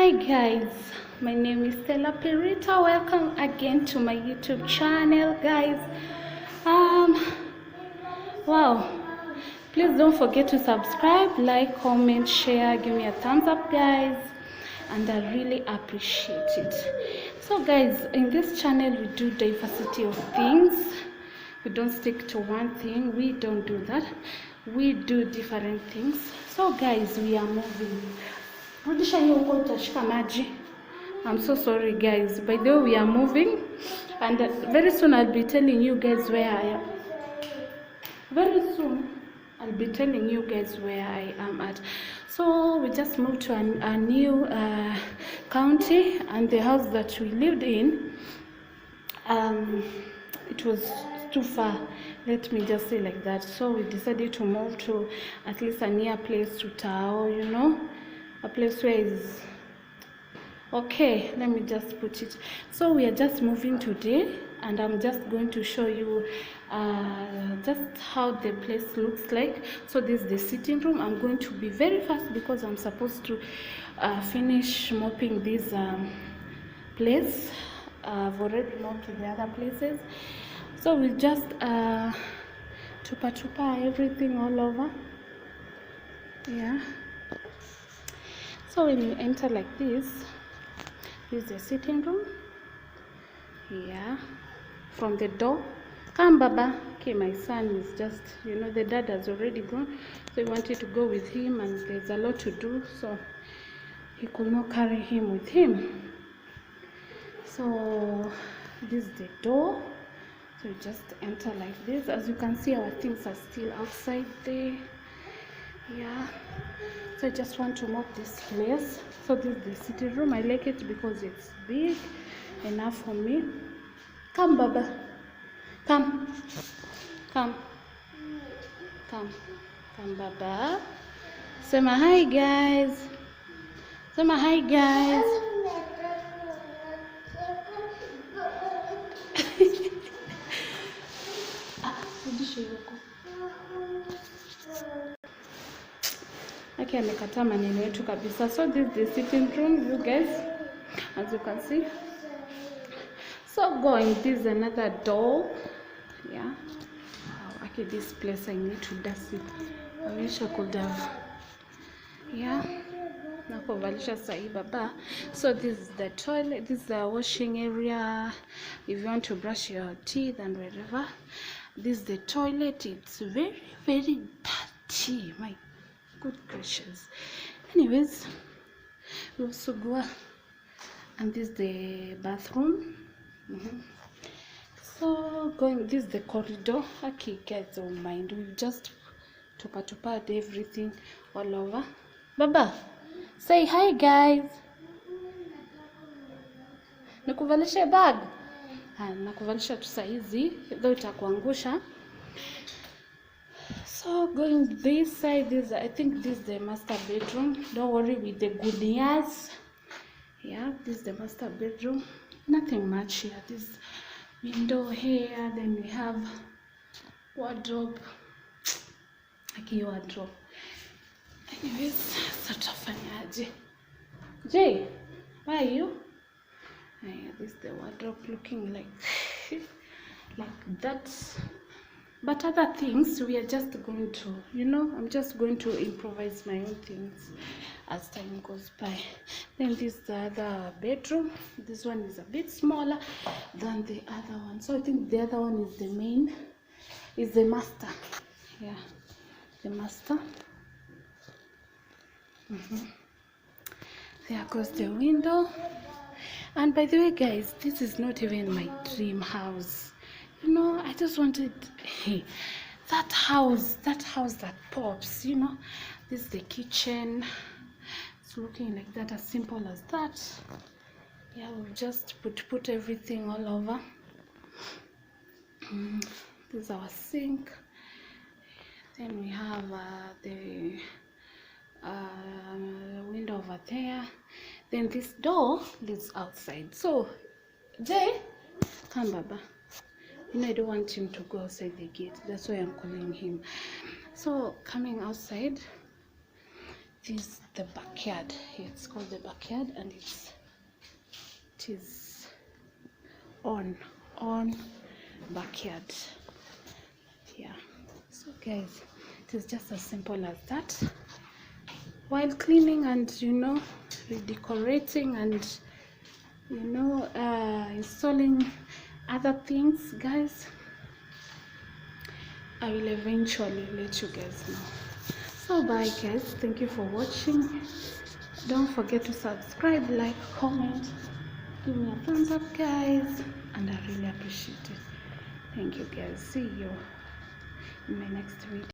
Hi guys, my name is Stella Perita. Welcome again to my YouTube channel, guys. Wow, please don't forget to subscribe, like, comment, share, give me a thumbs up, guys, and I really appreciate it. So guys, in this channel we do diversity of things. We don't stick to one thing. We don't do that. We do different things. So guys, we are moving. Rudisha hiyo huko utashika maji. I'm so sorry guys. By the way, we are moving, and very soon I'll be telling you guys where I am. Very soon I'll be telling you guys where I am at. So we just moved to a new county, and the house that we lived in, it was too far, let me just say like that. So we decided to move to at least a near place to Tao, you know, a place where is okay, let me just put it. So we are just moving today, and I'm just going to show you just how the place looks like. So this is the sitting room. I'm going to be very fast because I'm supposed to finish mopping this place. I've already mopped the other places, so we just tupa everything all over. Yeah, so when you enter like this is the sitting room. Yeah, from the door, come baba. Okay, my son is just, you know, the dad has already gone, so he wanted to go with him, and there's a lot to do, so he could not carry him with him. So this is the door. So you just enter like this. As you can see, our things are still outside there. Yeah, so I just want to mop this place. So this is the sitting room. I like it because it's big enough for me. Come baba, come baba. Sema hi guys, sema hi guys. Okay, amekataa maneno yetu kabisa. So this is the sitting room, you guys, as you can see. So going, this is another door. Yeah. Oh, okay, this place I need to dust it. I wish I could have. Yeah. Nakovalisha sahi baba. So this is the toilet. This is the washing area. If you want to brush your teeth and wherever. This is the toilet. It's very, very dirty. My good gracious. Anyways, we also go, and this is the bathroom. So going, this is the corridor. Okay guys, don't mind, we just tupa everything all over. Baba, say hi guys. Nakuvalisha bag. Nakuvalisha tu saizi, though itakuangusha. So going this side, this, I think this is the master bedroom. Don't worry with the goodness. Yeah, this is the master bedroom. Nothing much here. This window here, then we have wardrobe. Okay, wardrobe. Anyways, sort of fanyaje. Jay, where are you? Yeah, this is the wardrobe looking like like that. But other things, we are just going to, you know, I'm just going to improvise my own things as time goes by. Then this is the other bedroom. This one is a bit smaller than the other one. So I think the other one is the main, is the master. Yeah, the master. There goes the window. And by the way guys, this is not even my dream house. You know, I just wanted that house that pops, you know. This is the kitchen. It's looking like that, as simple as that. Yeah, we've just put everything all over. This is our sink. Then we have the window over there. Then this door leads outside. So Jay, come baba. You know, I don't want him to go outside the gate. That's why I'm calling him. So coming outside, this is the backyard. It's called the backyard, and it is on backyard. Yeah, so guys, it is just as simple as that. While cleaning and redecorating and installing other things, guys, I will eventually let you guys know. So bye guys, thank you for watching. Don't forget to subscribe, like, comment, give me a thumbs up guys, and I really appreciate it. Thank you guys. See you in my next video.